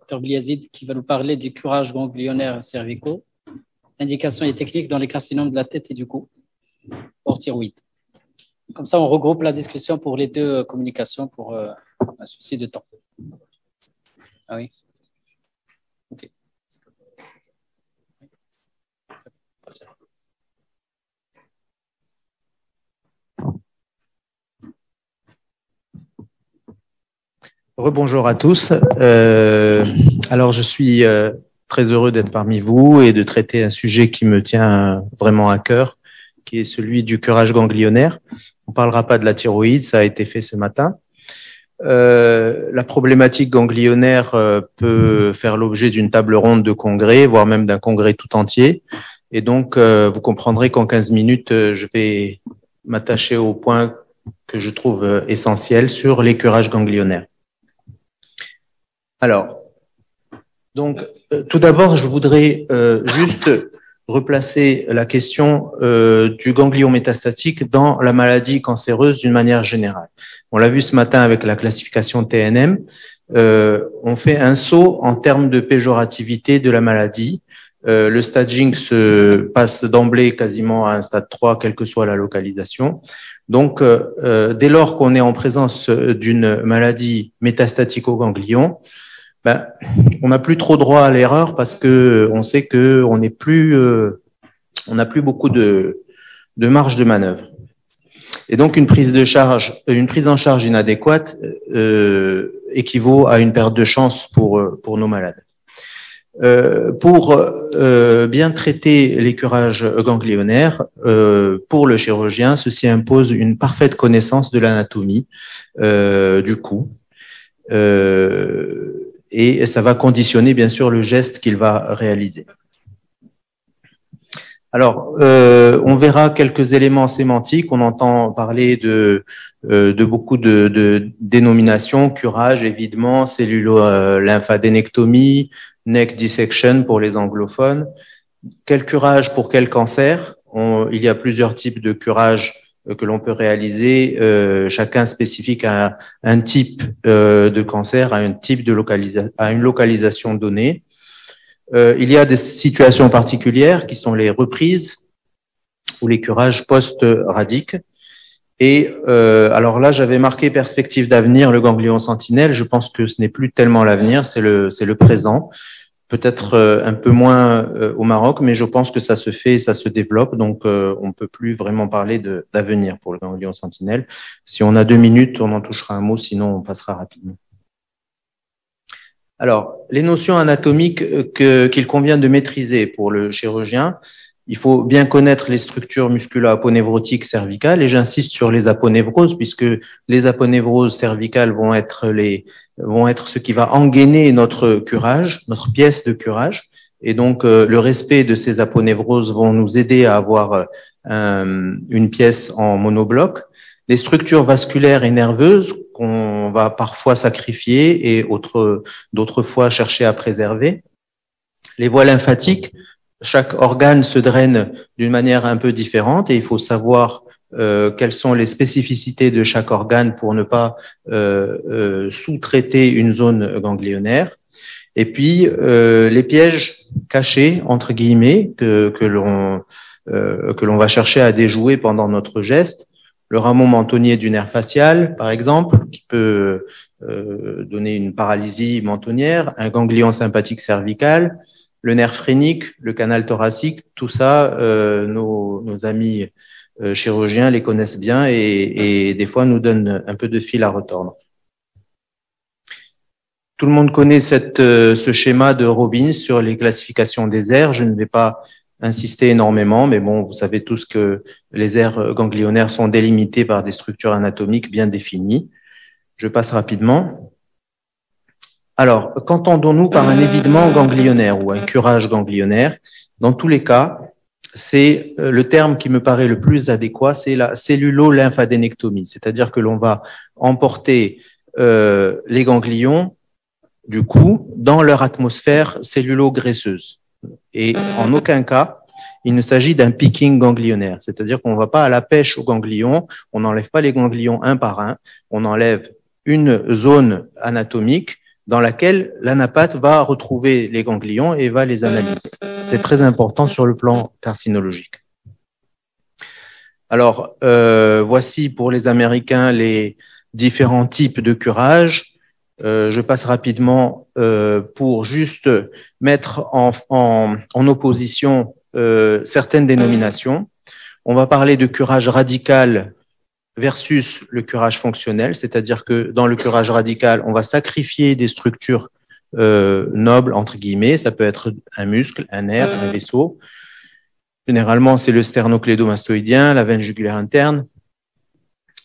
Dr Bliazid, qui va nous parler du curage ganglionnaire cervicaux, indications et techniques dans les carcinomes de la tête et du cou, hors thyroïde. Comme ça, on regroupe la discussion pour les deux communications pour un souci de temps. Ah oui. OK. Rebonjour à tous. Alors, je suis très heureux d'être parmi vous et de traiter un sujet qui me tient vraiment à cœur, qui est celui du curage ganglionnaire. On ne parlera pas de la thyroïde, ça a été fait ce matin. La problématique ganglionnaire peut faire l'objet d'une table ronde de congrès, voire même d'un congrès tout entier. Et donc, vous comprendrez qu'en 15 minutes, je vais m'attacher au point que je trouve essentiel sur les curages ganglionnaires. Alors, donc, tout d'abord, je voudrais juste replacer la question du ganglion métastatique dans la maladie cancéreuse d'une manière générale. On l'a vu ce matin avec la classification TNM. On fait un saut en termes de péjorativité de la maladie. Le staging se passe d'emblée quasiment à un stade 3, quelle que soit la localisation. Donc, dès lors qu'on est en présence d'une maladie métastatique au ganglion, ben, on n'a plus trop droit à l'erreur parce que on sait que on n'a plus beaucoup de marge de manœuvre. Et donc, une prise en charge inadéquate équivaut à une perte de chance pour nos malades. Pour bien traiter les curages ganglionnaires, pour le chirurgien, ceci impose une parfaite connaissance de l'anatomie du cou. Et ça va conditionner bien sûr le geste qu'il va réaliser. Alors, on verra quelques éléments sémantiques. On entend parler de beaucoup de dénominations, curage, évidemment, cellulo-lymphadénectomie, neck dissection pour les anglophones. Quel curage pour quel cancer? Il y a plusieurs types de curage que l'on peut réaliser, chacun spécifique à un type de cancer, à un type de à une localisation donnée. Il y a des situations particulières qui sont les reprises ou les curages post-radiques. Et alors là, j'avais marqué perspective d'avenir, le ganglion sentinelle. Je pense que ce n'est plus tellement l'avenir, c'est le présent. Peut-être un peu moins au Maroc, mais je pense que ça se fait, ça se développe, donc on ne peut plus vraiment parler d'avenir pour le ganglion sentinelle. Si on a 2 minutes, on en touchera un mot, sinon on passera rapidement. Alors, les notions anatomiques qu'il convient de maîtriser pour le chirurgien, il faut bien connaître les structures musculo-aponevrotiques cervicales, et j'insiste sur les aponevroses, puisque les aponevroses cervicales vont être ce qui va engainer notre curage, notre pièce de curage. Et donc, le respect de ces aponevroses vont nous aider à avoir une pièce en monobloc. Les structures vasculaires et nerveuses qu'on va parfois sacrifier et d'autres fois chercher à préserver. Les voies lymphatiques, chaque organe se draine d'une manière un peu différente et il faut savoir quelles sont les spécificités de chaque organe pour ne pas sous-traiter une zone ganglionnaire. Et puis, les pièges cachés, entre guillemets, que l'on va chercher à déjouer pendant notre geste. Le rameau mentonnier du nerf facial, par exemple, qui peut donner une paralysie mentonnière, un ganglion sympathique cervical, le nerf phrénique, le canal thoracique, tout ça, nos amis chirurgiens les connaissent bien et des fois nous donnent un peu de fil à retordre. Tout le monde connaît ce schéma de Robbins sur les classifications des aires. Je ne vais pas insister énormément, mais bon, vous savez tous que les aires ganglionnaires sont délimitées par des structures anatomiques bien définies. Je passe rapidement. Alors, qu'entendons-nous par un évidement ganglionnaire ou un curage ganglionnaire? Dans tous les cas, c'est le terme qui me paraît le plus adéquat, c'est la cellulo-lymphadénectomie, c'est-à-dire que l'on va emporter les ganglions du cou dans leur atmosphère cellulo-graisseuse. Et en aucun cas, il ne s'agit d'un picking ganglionnaire, c'est-à-dire qu'on ne va pas à la pêche aux ganglions, on n'enlève pas les ganglions un par un, on enlève une zone anatomique dans laquelle l'anapathe va retrouver les ganglions et va les analyser. C'est très important sur le plan carcinologique. Alors, voici pour les Américains les différents types de curage. Je passe rapidement pour juste mettre en opposition certaines dénominations. On va parler de curage radical versus le curage fonctionnel, c'est-à-dire que dans le curage radical, on va sacrifier des structures nobles, entre guillemets. Ça peut être un muscle, un nerf, un vaisseau. Généralement, c'est le sternoclédomastoïdien, la veine jugulaire interne,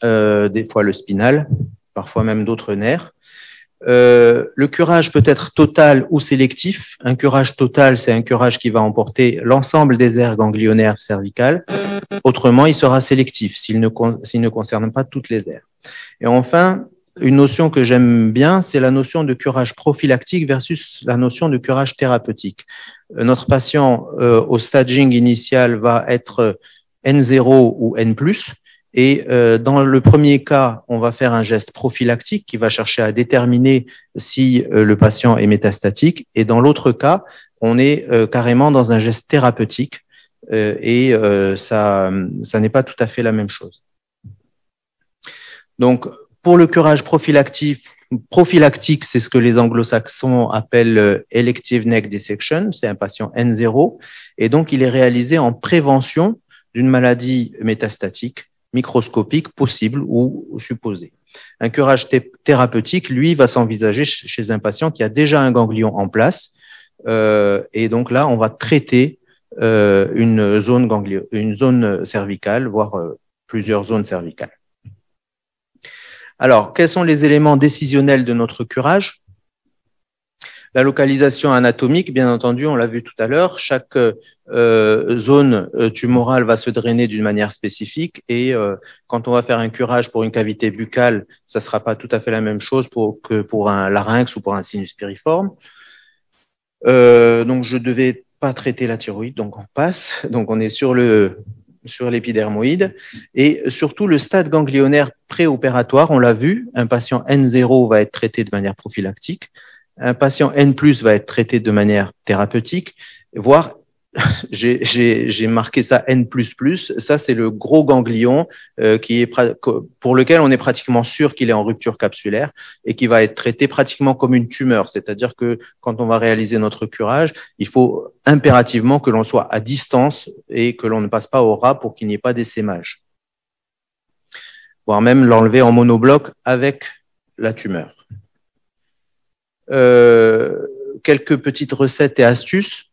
des fois le spinal, parfois même d'autres nerfs. Le curage peut être total ou sélectif. Un curage total, c'est un curage qui va emporter l'ensemble des aires ganglionnaires cervicales. Autrement, il sera sélectif s'il ne concerne pas toutes les aires. Et enfin, une notion que j'aime bien, c'est la notion de curage prophylactique versus la notion de curage thérapeutique. Notre patient au staging initial va être N0 ou N+. Et dans le premier cas, on va faire un geste prophylactique qui va chercher à déterminer si le patient est métastatique. Et dans l'autre cas, on est carrément dans un geste thérapeutique et ça n'est pas tout à fait la même chose. Donc, pour le curage prophylactique, c'est ce que les anglo-saxons appellent elective neck dissection. C'est un patient N0 et donc il est réalisé en prévention d'une maladie métastatique microscopique possible ou supposée. Un curage thérapeutique, lui, va s'envisager chez un patient qui a déjà un ganglion en place. Et donc là, on va traiter une zone cervicale, voire plusieurs zones cervicales. Alors, quels sont les éléments décisionnels de notre curage? La localisation anatomique, bien entendu, on l'a vu tout à l'heure, chaque zone tumorale va se drainer d'une manière spécifique et quand on va faire un curage pour une cavité buccale, ça ne sera pas tout à fait la même chose que pour un larynx ou pour un sinus piriforme. Donc, je ne devais pas traiter la thyroïde, donc on passe. Donc, on est sur l'épidermoïde et surtout le stade ganglionnaire préopératoire, on l'a vu, un patient N0 va être traité de manière prophylactique. Un patient N+, va être traité de manière thérapeutique, voire, j'ai marqué ça N++, ça c'est le gros ganglion pour lequel on est pratiquement sûr qu'il est en rupture capsulaire et qui va être traité pratiquement comme une tumeur. C'est-à-dire que quand on va réaliser notre curage, il faut impérativement que l'on soit à distance et que l'on ne passe pas au ras pour qu'il n'y ait pas d'essaimage. Voire même l'enlever en monobloc avec la tumeur. Quelques petites recettes et astuces.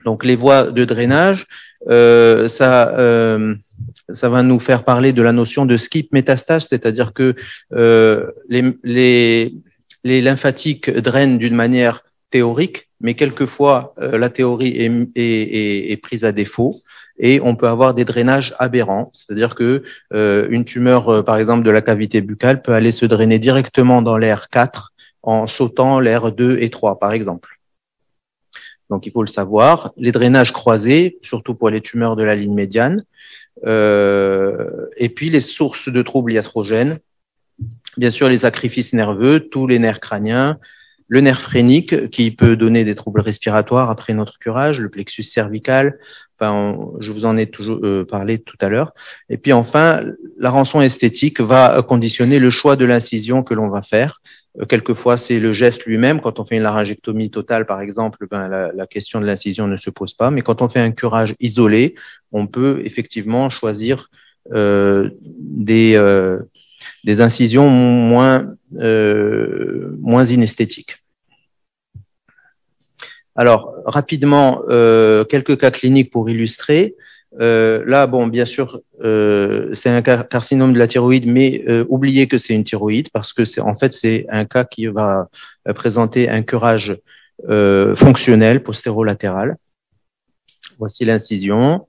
Donc, les voies de drainage, ça va nous faire parler de la notion de skip métastase, c'est-à-dire que les lymphatiques drainent d'une manière théorique, mais quelquefois, la théorie est prise à défaut et on peut avoir des drainages aberrants, c'est-à-dire que une tumeur, par exemple, de la cavité buccale peut aller se drainer directement dans l'air 4 en sautant l'air 2 et 3, par exemple. Donc, il faut le savoir. Les drainages croisés, surtout pour les tumeurs de la ligne médiane, et puis les sources de troubles iatrogènes, bien sûr les sacrifices nerveux, tous les nerfs crâniens, le nerf phrénique qui peut donner des troubles respiratoires après notre curage, le plexus cervical, enfin, je vous en ai toujours parlé tout à l'heure. Et puis enfin, la rançon esthétique va conditionner le choix de l'incision que l'on va faire. Quelquefois, c'est le geste lui-même. Quand on fait une laryngectomie totale, par exemple, la question de l'incision ne se pose pas. Mais quand on fait un curage isolé, on peut effectivement choisir des incisions moins inesthétiques. Alors, rapidement, quelques cas cliniques pour illustrer. Là, bon, bien sûr, c'est un carcinome de la thyroïde, mais oubliez que c'est une thyroïde parce que en fait, c'est un cas qui va présenter un curage fonctionnel postérolatéral. Voici l'incision.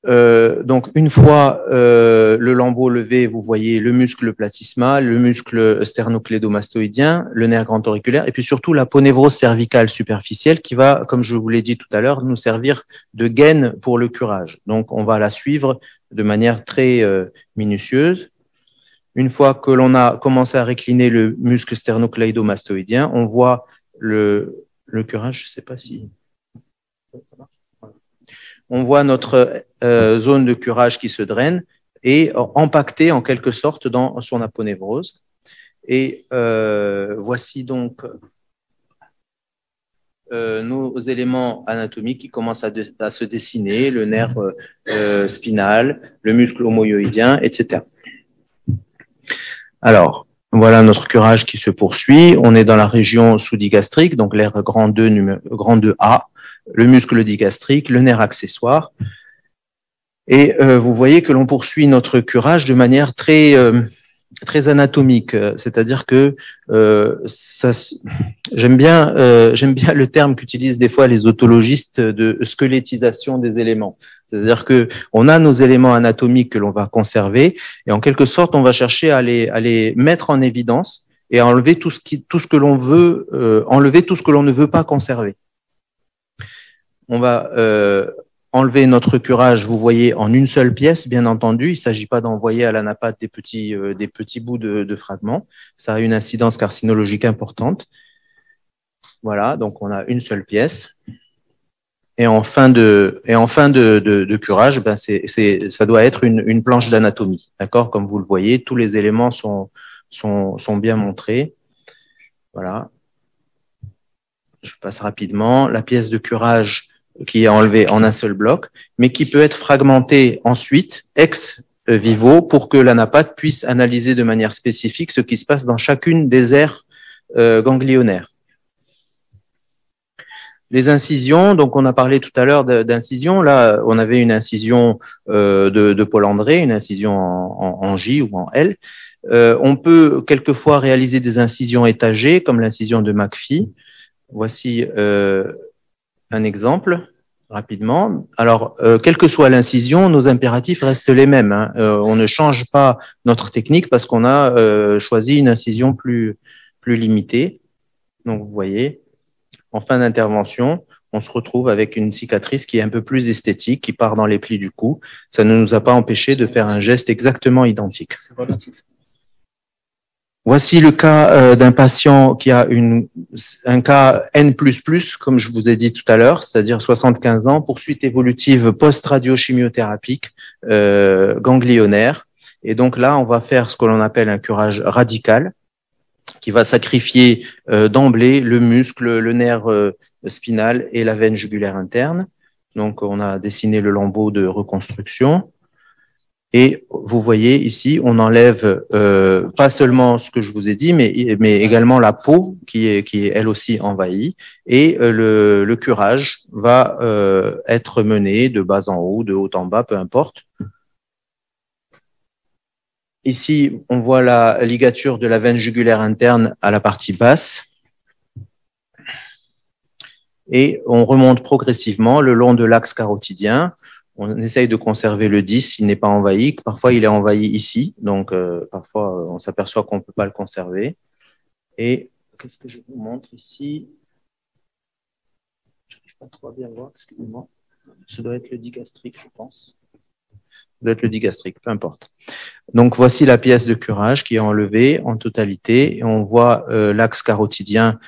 Donc, une fois le lambeau levé, vous voyez le muscle platysmal, le muscle sternoclédomastoïdien, le nerf grand auriculaire, et puis surtout la ponévrose cervicale superficielle qui va, comme je vous l'ai dit tout à l'heure, nous servir de gaine pour le curage. Donc, on va la suivre de manière très minutieuse. Une fois que l'on a commencé à récliner le muscle sternocleidomastoïdien, on voit le curage, je ne sais pas si ça marche. On voit notre zone de curage qui se draine et empaquetée en quelque sorte dans son aponévrose. Et voici donc nos éléments anatomiques qui commencent à se dessiner, le nerf spinal, le muscle homoyoïdien, etc. Alors, voilà notre curage qui se poursuit. On est dans la région sous-digastrique, donc l'aire grand 2A, le muscle digastrique, le nerf accessoire. Et vous voyez que l'on poursuit notre curage de manière très anatomique, c'est-à-dire que j'aime bien le terme qu'utilisent des fois les otologistes de squelettisation des éléments. C'est-à-dire que on a nos éléments anatomiques que l'on va conserver et en quelque sorte on va chercher à les mettre en évidence et à enlever tout ce que l'on veut enlever tout ce que l'on ne veut pas conserver. On va enlever notre curage, vous voyez, en une seule pièce, bien entendu. Il ne s'agit pas d'envoyer à l'anapathe des petits bouts de fragments. Ça a une incidence carcinologique importante. Voilà, donc on a une seule pièce. Et en fin de curage, ben ça doit être une planche d'anatomie. D'accord? Comme vous le voyez, tous les éléments sont bien montrés. Voilà. Je passe rapidement. La pièce de curage qui est enlevé en un seul bloc, mais qui peut être fragmenté ensuite, ex vivo, pour que l'anapathe puisse analyser de manière spécifique ce qui se passe dans chacune des aires ganglionnaires. Les incisions, donc on a parlé tout à l'heure d'incision. Là, on avait une incision de Paul André, une incision en J ou en L. On peut quelquefois réaliser des incisions étagées, comme l'incision de McPhee. Voici un exemple, rapidement. Alors, quelle que soit l'incision, nos impératifs restent les mêmes. Hein. On ne change pas notre technique parce qu'on a choisi une incision plus limitée. Donc, vous voyez, en fin d'intervention, on se retrouve avec une cicatrice qui est un peu plus esthétique, qui part dans les plis du cou. Ça ne nous a pas empêché de faire un geste exactement identique. C'est relatif. Voici le cas d'un patient qui a un cas N++, comme je vous ai dit tout à l'heure, c'est-à-dire 75 ans, poursuite évolutive post-radiochimiothérapique ganglionnaire. Et donc là, on va faire ce que l'on appelle un curage radical, qui va sacrifier d'emblée le muscle, le nerf spinal et la veine jugulaire interne. Donc, on a dessiné le lambeau de reconstruction. Et vous voyez ici, on enlève pas seulement ce que je vous ai dit, mais également la peau qui est elle aussi envahie. Et le curage va être mené de bas en haut, de haut en bas, peu importe. Ici, on voit la ligature de la veine jugulaire interne à la partie basse. Et on remonte progressivement le long de l'axe carotidien. On essaye de conserver le 10, il n'est pas envahi. Parfois, il est envahi ici, donc parfois, on s'aperçoit qu'on ne peut pas le conserver. Et qu'est-ce que je vous montre ici? Je n'arrive pas trop à bien voir, excusez-moi. Ce doit être le digastrique, je pense. Ça doit être le digastrique, peu importe. Donc, voici la pièce de curage qui est enlevée en totalité. Et on voit l'axe carotidien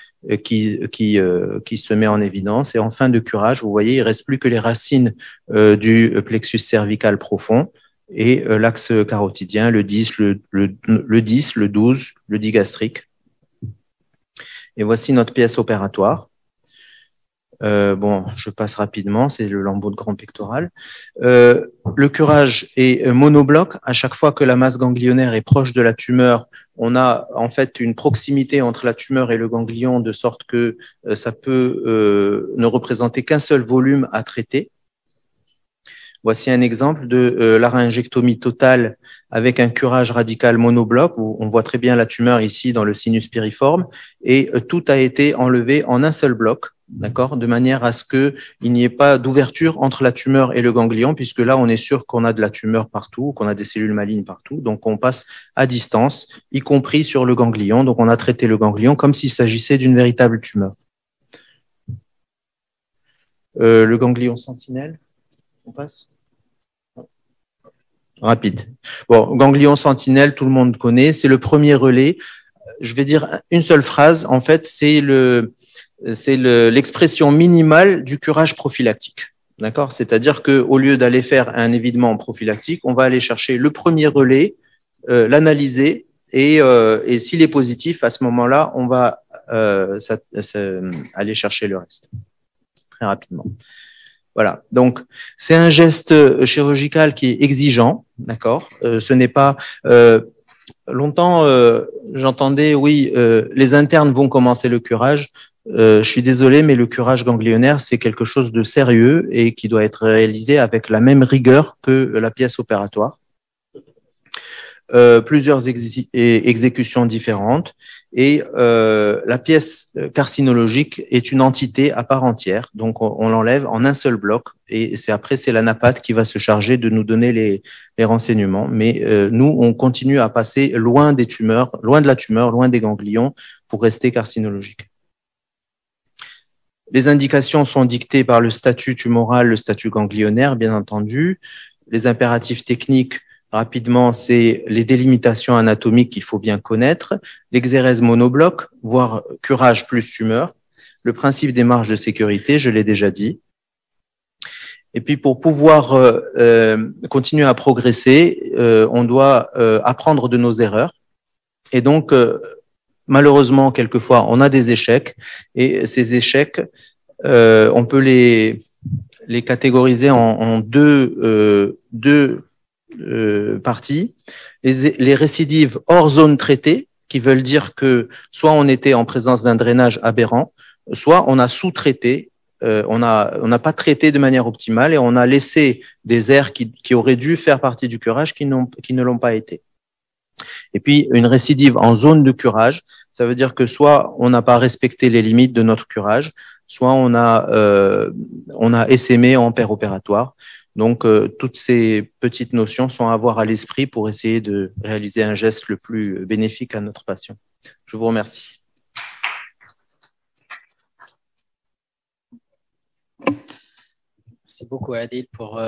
qui se met en évidence. Et en fin de curage, vous voyez, il ne reste plus que les racines du plexus cervical profond et l'axe carotidien, le 10, le 10, le 12, le digastrique. Et voici notre pièce opératoire. Bon, je passe rapidement, c'est le lambeau de grand pectoral. Le curage est monobloc. À chaque fois que la masse ganglionnaire est proche de la tumeur, on a en fait une proximité entre la tumeur et le ganglion de sorte que ça peut ne représenter qu'un seul volume à traiter. Voici un exemple de laryngectomie totale avec un curage radical monobloc où on voit très bien la tumeur ici dans le sinus piriforme et tout a été enlevé en un seul bloc. D'accord, de manière à ce qu'il n'y ait pas d'ouverture entre la tumeur et le ganglion, puisque là, on est sûr qu'on a de la tumeur partout, qu'on a des cellules malignes partout. Donc, on passe à distance, y compris sur le ganglion. Donc, on a traité le ganglion comme s'il s'agissait d'une véritable tumeur. Le ganglion sentinelle, on passe. rapide. Bon, ganglion sentinelle, tout le monde connaît, c'est le premier relais. Je vais dire une seule phrase. En fait, c'est l'expression minimale du curage prophylactique. D'accord? C'est-à-dire qu'au lieu d'aller faire un évidement prophylactique, on va aller chercher le premier relais, l'analyser et s'il est positif, à ce moment-là, on va aller chercher le reste très rapidement. Voilà. Donc, c'est un geste chirurgical qui est exigeant. D'accord? Ce n'est pas longtemps, j'entendais, oui, les internes vont commencer le curage. Je suis désolé, mais le curage ganglionnaire, c'est quelque chose de sérieux et qui doit être réalisé avec la même rigueur que la pièce opératoire. Plusieurs exécutions différentes et la pièce carcinologique est une entité à part entière. Donc, on l'enlève en un seul bloc et c'est l'anapathe qui va se charger de nous donner les renseignements. Mais nous, on continue à passer loin des tumeurs, loin de la tumeur, loin des ganglions pour rester carcinologique. Les indications sont dictées par le statut tumoral, le statut ganglionnaire, bien entendu. Les impératifs techniques, rapidement, c'est les délimitations anatomiques qu'il faut bien connaître, l'exérèse monobloc, voire curage plus tumeur, le principe des marges de sécurité, je l'ai déjà dit. Et puis, pour pouvoir continuer à progresser, on doit apprendre de nos erreurs. Et donc, malheureusement, quelquefois, on a des échecs. Et ces échecs, on peut les catégoriser en deux parties. Les récidives hors zone traitée, qui veulent dire que soit on était en présence d'un drainage aberrant, soit on a sous-traité, on n'a pas traité de manière optimale et on a laissé des aires qui auraient dû faire partie du curage qui ne l'ont pas été. Et puis, une récidive en zone de curage, ça veut dire que soit on n'a pas respecté les limites de notre curage, soit on a essaimé en opératoire. Donc, toutes ces petites notions sont à avoir à l'esprit pour essayer de réaliser un geste le plus bénéfique à notre patient. Je vous remercie. Merci beaucoup, Adil, pour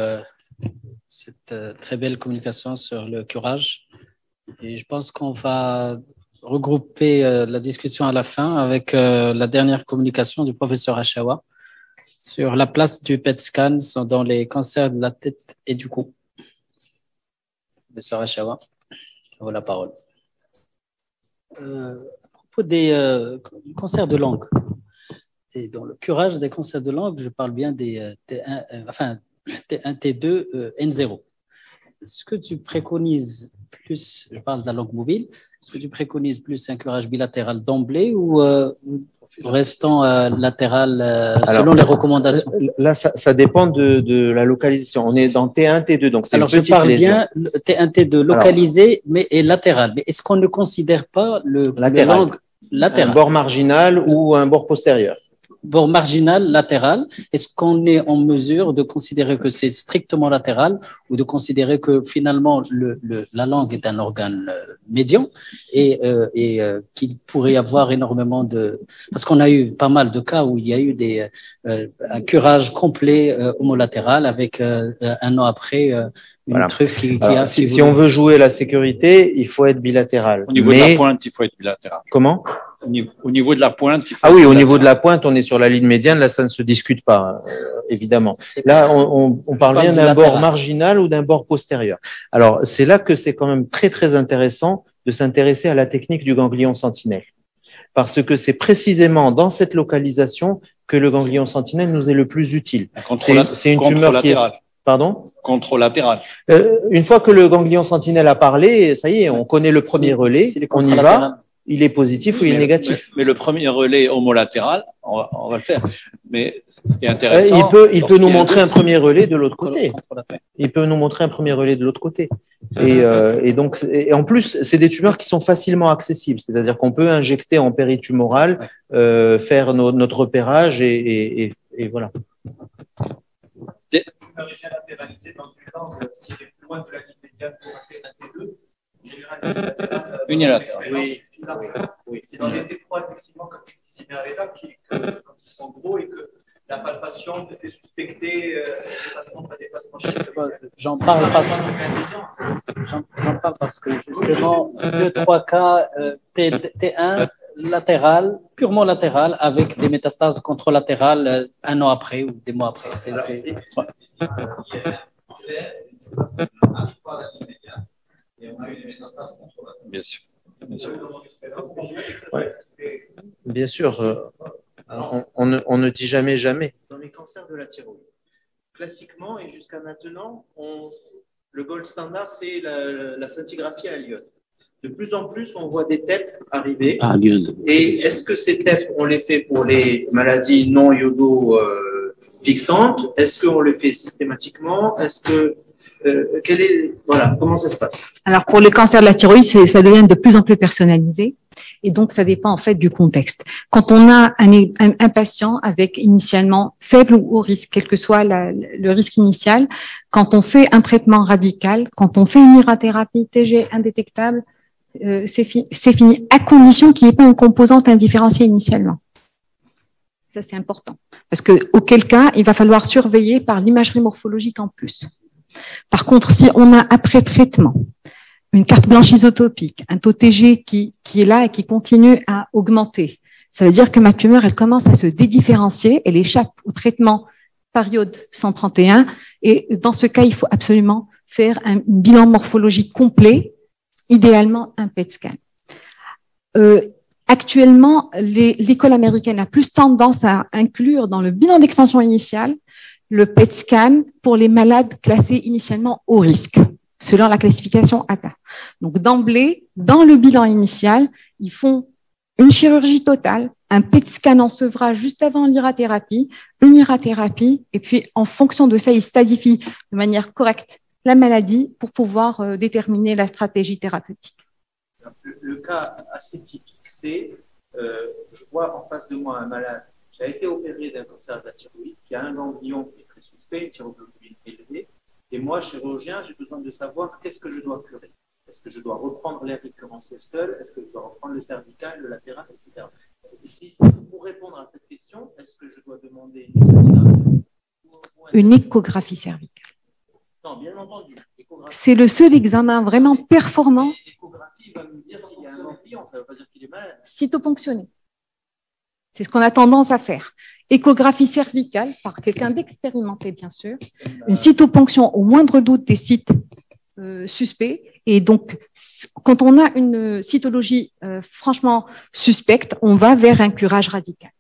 cette très belle communication sur le curage. Et je pense qu'on va regrouper la discussion à la fin avec la dernière communication du professeur Achawa sur la place du PET scan dans les cancers de la tête et du cou. Professeur Achawa, je vous la parole. À propos des cancers de langue, et dans le curage des cancers de langue, je parle bien des T1, T2, N0. Est-ce que tu préconises plus, je parle de la langue mobile, est-ce que tu préconises plus un curage bilatéral d'emblée ou restant latéral selon les recommandations? Là, ça dépend de la localisation. On est dans T1, T2, donc c'est une petite lésion. Alors, je parle bien T1, T2 localisé et latéral. Mais est-ce qu'on ne considère pas le langue latéral? Un bord marginal ou un bord postérieur? Bord marginal, latéral, est-ce qu'on est en mesure de considérer que c'est strictement latéral ou de considérer que finalement la langue est un organe médian et qu'il pourrait y avoir énormément de... Parce qu'on a eu pas mal de cas où il y a eu un curage complet homolatéral avec un an après une truffe qui a... Si on veut jouer la sécurité, il faut être bilatéral. Au niveau de la pointe, il faut être bilatéral. Comment? Au niveau de la pointe, il faut au niveau de la pointe, on est sur la ligne médiane, là, ça ne se discute pas, évidemment. Là, on parle bien d'un bord marginal ou d'un bord postérieur. Alors, c'est là que c'est quand même très, très intéressant de s'intéresser à la technique du ganglion sentinelle. Parce que c'est précisément dans cette localisation que le ganglion sentinelle nous est le plus utile. C'est une tumeur qui est... Pardon? Controlatéral. Une fois que le ganglion sentinelle a parlé, ça y est, on connaît le premier relais, on y va. Il est positif ou il est négatif. Mais le premier relais homolatéral, on va le faire. Mais ce qui est intéressant, il peut nous montrer un premier relais de l'autre côté. Il peut nous montrer un premier relais de l'autre côté. Et donc, en plus, c'est des tumeurs qui sont facilement accessibles. C'est-à-dire qu'on peut injecter en péritumoral, faire notre repérage et voilà. Unilatéral. Oui. C'est dans les T3, effectivement, comme tu dis si bien, Réda, quand ils sont gros et que la palpation te fait suspecter dépassement, pas dépassement. J'en parle parce que justement, 2-3 cas T1 latéral, purement latéral, avec des métastases contralatérales un an après ou des mois après. Bien sûr. Bien sûr. Ouais. Bien sûr, on ne dit jamais jamais. Dans les cancers de la thyroïde, classiquement et jusqu'à maintenant, le gold standard, c'est la scintigraphie à l'iode. De plus en plus, on voit des TEP arriver. Ah, l'iode. Et est-ce que ces TEP, on les fait pour les maladies non iodo-fixantes? Est-ce qu'on les fait systématiquement? Est-ce que voilà, comment ça se passe? Alors, pour le cancer de la thyroïde, ça devient de plus en plus personnalisé. Et donc, ça dépend en fait du contexte. Quand on a un patient avec initialement faible ou haut risque, quel que soit le risque initial, quand on fait un traitement radical, quand on fait une irathérapie TG indétectable, c'est fini, à condition qu'il n'y ait pas une composante indifférenciée initialement. Ça, c'est important. Parce que, auquel cas, il va falloir surveiller par l'imagerie morphologique en plus. Par contre, si on a après traitement une carte blanche isotopique, un taux TG qui est là et qui continue à augmenter, ça veut dire que ma tumeur, elle commence à se dédifférencier, elle échappe au traitement par iode 131. Et dans ce cas, il faut absolument faire un bilan morphologique complet, idéalement un PET scan. Actuellement, l'école américaine a plus tendance à inclure dans le bilan d'extension initiale le PET scan pour les malades classés initialement haut risque, selon la classification ATA. Donc, d'emblée, dans le bilan initial, ils font une chirurgie totale, un PET scan en sevrage juste avant l'irathérapie, une irathérapie, et puis en fonction de ça, ils stadifient de manière correcte la maladie pour pouvoir déterminer la stratégie thérapeutique. Le cas assez typique, c'est, je vois en face de moi un malade qui a été opéré d'un cancer de la thyroïde, qui a un ganglion qui est très suspect, une thyroglobine élevée, et moi, chirurgien, j'ai besoin de savoir qu'est-ce que je dois curer. Est-ce que je dois reprendre l'air récurrentiel seul? Est-ce que je dois reprendre le cervical, le latéral, etc. Pour répondre à cette question, est-ce que je dois demander une échographie cervicale? Non, bien entendu. C'est le seul examen vraiment performant. L'échographie va me dire qu'il y a un ganglion, ça ne veut pas dire qu'il est malade. Cytoponctionné. C'est ce qu'on a tendance à faire. Échographie cervicale par quelqu'un d'expérimenté, bien sûr. Une cytoponction au moindre doute des sites suspects. Et donc, quand on a une cytologie franchement suspecte, on va vers un curage radical.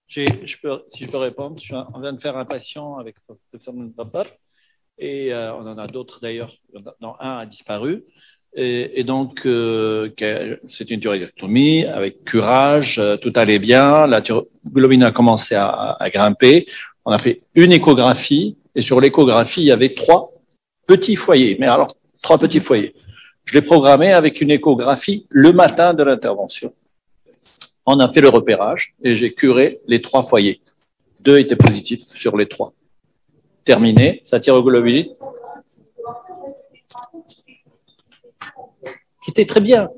Si je peux répondre, on vient de faire un patient avec le Dr Babar et on en a d'autres d'ailleurs, dont un a disparu. Et donc, c'est une thyroïdectomie avec curage, tout allait bien, la thyroglobine a commencé à grimper. On a fait une échographie et sur l'échographie, il y avait 3 petits foyers. Mais alors, 3 petits foyers. Je l'ai programmé avec une échographie le matin de l'intervention. On a fait le repérage et j'ai curé les 3 foyers. 2 étaient positifs sur les 3. Terminé, sa thyroglobine qui était très bien.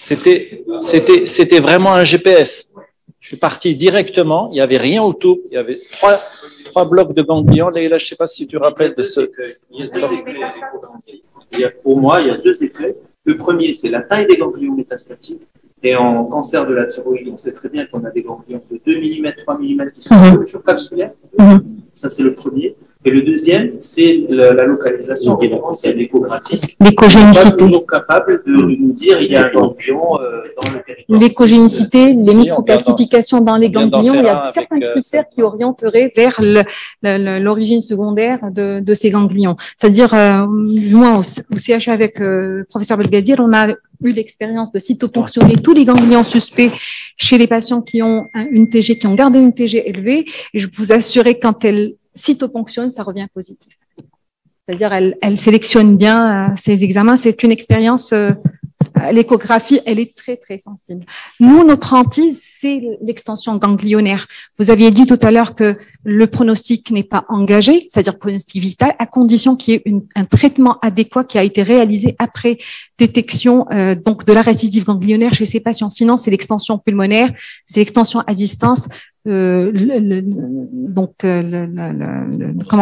C'était vraiment un GPS. Je suis parti directement, il n'y avait rien autour, il y avait 3 blocs de ganglions. Là, je ne sais pas si tu te rappelles de ce. Il y a 2 effets. Pour moi, il y a 2 effets. Le premier, c'est la taille des ganglions métastatiques. Et en cancer de la thyroïde, on sait très bien qu'on a des ganglions de 2 mm, 3 mm qui sont surcapsulaires. Ça, c'est le premier. Et le deuxième, c'est la localisation référentielle l'échographiste. L'échogénicité. Pas toujours capable de nous dire il y a un ganglion dans le territoire. L'échogénicité, les microclassifications dans les ganglions, il y a certains critères qui orienteraient vers l'origine secondaire de ces ganglions. C'est-à-dire, moi, au CHU avec le professeur Belgadir, on a eu l'expérience de cytoponctionner tous les ganglions suspects chez les patients qui ont une TG, qui ont gardé une TG élevée. Et je peux vous assurer, quand elle cytoponctionne, ça revient positif. C'est-à-dire, elle sélectionne bien ces examens. C'est une expérience l'échographie, elle est très, très sensible. Nous, notre hantise, c'est l'extension ganglionnaire. Vous aviez dit tout à l'heure que le pronostic n'est pas engagé, c'est-à-dire pronostic vital, à condition qu'il y ait un traitement adéquat qui a été réalisé après détection donc de la récidive ganglionnaire chez ces patients. Sinon, c'est l'extension pulmonaire, c'est l'extension à distance, comment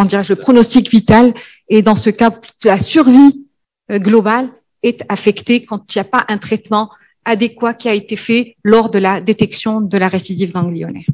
dirais-je, le pronostic vital, et dans ce cas, la survie globale est affectée quand il n'y a pas un traitement adéquat qui a été fait lors de la détection de la récidive ganglionnaire.